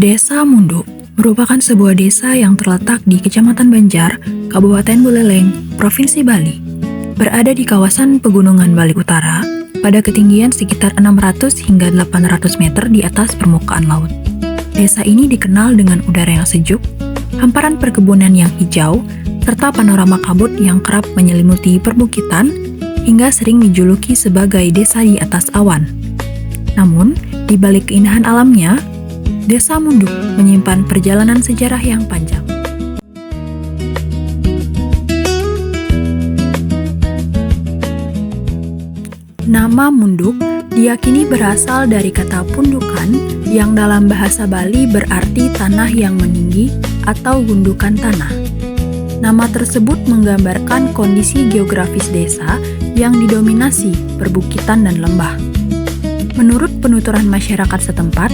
Desa Munduk merupakan sebuah desa yang terletak di Kecamatan Banjar, Kabupaten Buleleng, Provinsi Bali. Berada di kawasan Pegunungan Bali Utara, pada ketinggian sekitar 600 hingga 800 meter di atas permukaan laut. Desa ini dikenal dengan udara yang sejuk, hamparan perkebunan yang hijau, serta panorama kabut yang kerap menyelimuti perbukitan, hingga sering dijuluki sebagai desa di atas awan. Namun, di balik keindahan alamnya, Desa Munduk menyimpan perjalanan sejarah yang panjang. Nama Munduk diyakini berasal dari kata pundukan yang dalam bahasa Bali berarti tanah yang meninggi atau gundukan tanah. Nama tersebut menggambarkan kondisi geografis desa yang didominasi perbukitan dan lembah. Menurut penuturan masyarakat setempat,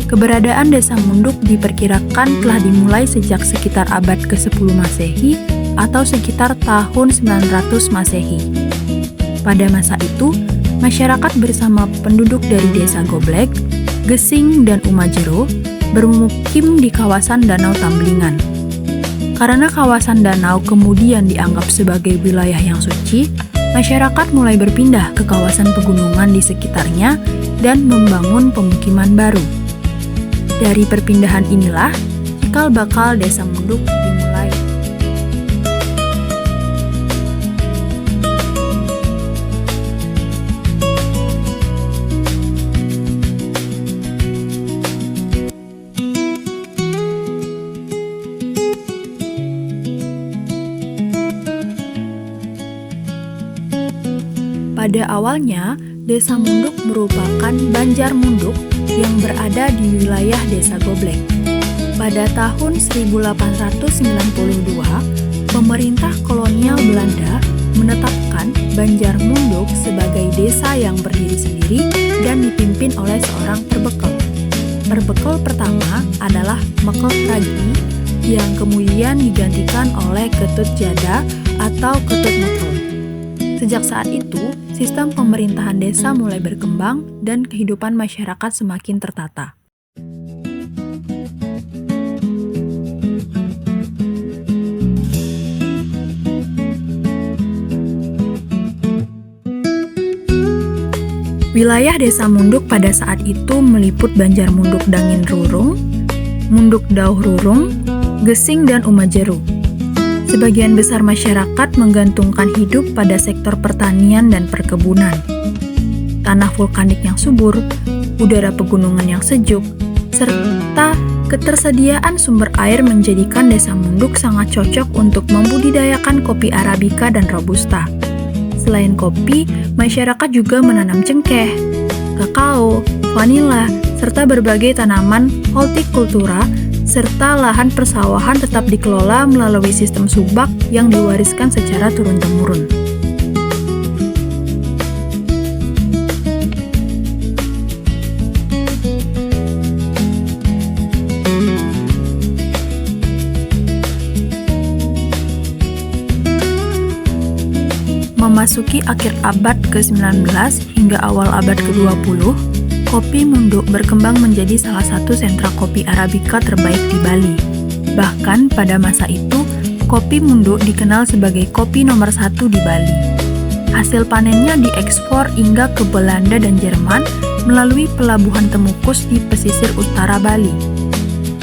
keberadaan Desa Munduk diperkirakan telah dimulai sejak sekitar abad ke-10 Masehi atau sekitar tahun 900 Masehi. Pada masa itu, masyarakat bersama penduduk dari Desa Goblek, Gesing, dan Umajero bermukim di kawasan Danau Tamblingan. Karena kawasan danau kemudian dianggap sebagai wilayah yang suci, masyarakat mulai berpindah ke kawasan pegunungan di sekitarnya dan membangun pemukiman baru. Dari perpindahan inilah, cikal bakal Desa Munduk dimulai. Pada awalnya, Desa Munduk merupakan Banjar Munduk yang berada di wilayah Desa Goblek. Pada tahun 1892, pemerintah kolonial Belanda menetapkan Banjar Munduk sebagai desa yang berdiri sendiri dan dipimpin oleh seorang perbekal. Perbekal pertama adalah Mekel Ragi yang kemudian digantikan oleh Ketut Jada atau Ketut Mekel. Sejak saat itu, sistem pemerintahan desa mulai berkembang dan kehidupan masyarakat semakin tertata. Wilayah Desa Munduk pada saat itu meliput Banjar Munduk Dangin Rurung, Munduk Dauh Rurung, Gesing, dan Umajero. Sebagian besar masyarakat menggantungkan hidup pada sektor pertanian dan perkebunan. Tanah vulkanik yang subur, udara pegunungan yang sejuk, serta ketersediaan sumber air menjadikan Desa Munduk sangat cocok untuk membudidayakan kopi Arabica dan Robusta. Selain kopi, masyarakat juga menanam cengkeh, kakao, vanila, serta berbagai tanaman hortikultura, serta lahan persawahan tetap dikelola melalui sistem subak yang diwariskan secara turun-temurun. Memasuki akhir abad ke-19 hingga awal abad ke-20, kopi Munduk berkembang menjadi salah satu sentra kopi Arabica terbaik di Bali. Bahkan pada masa itu, kopi Munduk dikenal sebagai kopi nomor 1 di Bali. Hasil panennya diekspor hingga ke Belanda dan Jerman melalui pelabuhan Temukus di pesisir utara Bali.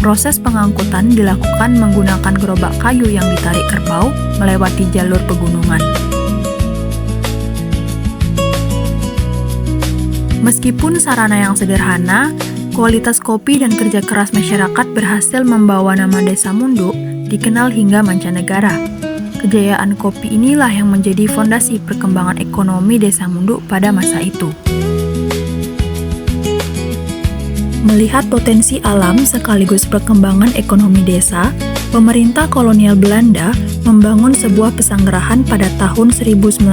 Proses pengangkutan dilakukan menggunakan gerobak kayu yang ditarik kerbau melewati jalur pegunungan. Meskipun sarana yang sederhana, kualitas kopi dan kerja keras masyarakat berhasil membawa nama Desa Munduk dikenal hingga mancanegara. Kejayaan kopi inilah yang menjadi fondasi perkembangan ekonomi Desa Munduk pada masa itu. Melihat potensi alam sekaligus perkembangan ekonomi desa, pemerintah kolonial Belanda membangun sebuah pesanggerahan pada tahun 1901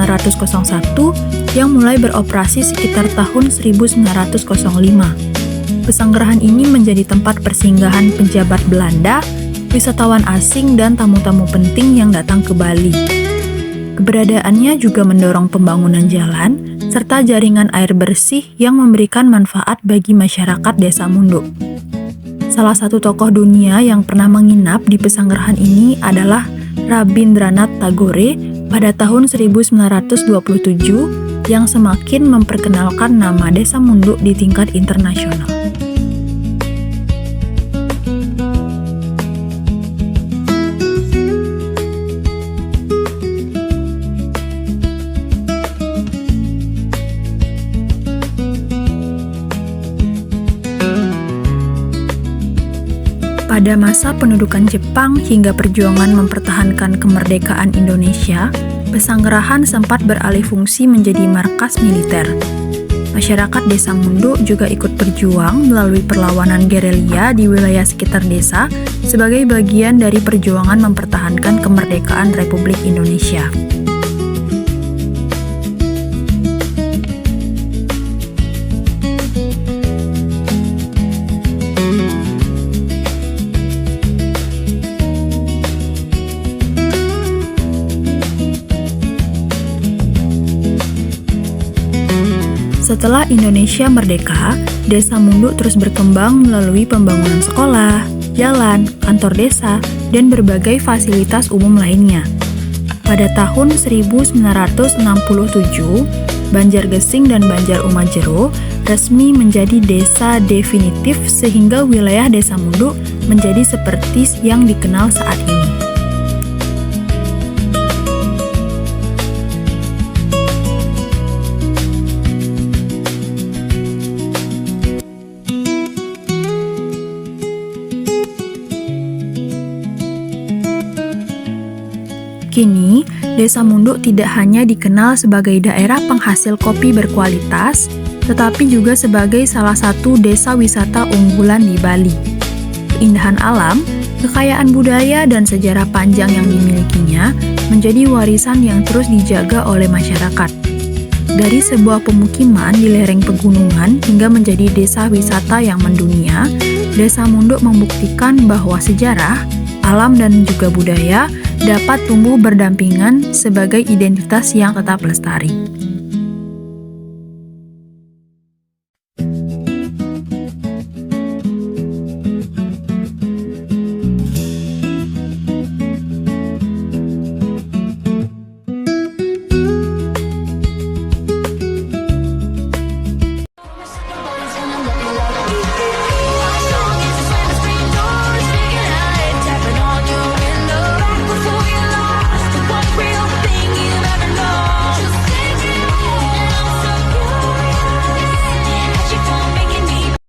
yang mulai beroperasi sekitar tahun 1905. Pesanggerahan ini menjadi tempat persinggahan pejabat Belanda, wisatawan asing, dan tamu-tamu penting yang datang ke Bali. Keberadaannya juga mendorong pembangunan jalan, serta jaringan air bersih yang memberikan manfaat bagi masyarakat Desa Munduk. Salah satu tokoh dunia yang pernah menginap di pesanggerahan ini adalah Rabindranath Tagore pada tahun 1927 yang semakin memperkenalkan nama Desa Munduk di tingkat internasional. Pada masa pendudukan Jepang hingga perjuangan mempertahankan kemerdekaan Indonesia, pesanggerahan sempat beralih fungsi menjadi markas militer. Masyarakat Desa Munduk juga ikut berjuang melalui perlawanan gerilya di wilayah sekitar desa sebagai bagian dari perjuangan mempertahankan kemerdekaan Republik Indonesia. Setelah Indonesia merdeka, Desa Munduk terus berkembang melalui pembangunan sekolah, jalan, kantor desa, dan berbagai fasilitas umum lainnya. Pada tahun 1967, Banjargesing dan Banjar Umajero resmi menjadi desa definitif sehingga wilayah Desa Munduk menjadi seperti yang dikenal saat ini. Kini, Desa Munduk tidak hanya dikenal sebagai daerah penghasil kopi berkualitas, tetapi juga sebagai salah satu desa wisata unggulan di Bali. Keindahan alam, kekayaan budaya, dan sejarah panjang yang dimilikinya menjadi warisan yang terus dijaga oleh masyarakat. Dari sebuah pemukiman di lereng pegunungan hingga menjadi desa wisata yang mendunia, Desa Munduk membuktikan bahwa sejarah, alam, dan juga budaya dapat tumbuh berdampingan sebagai identitas yang tetap lestari.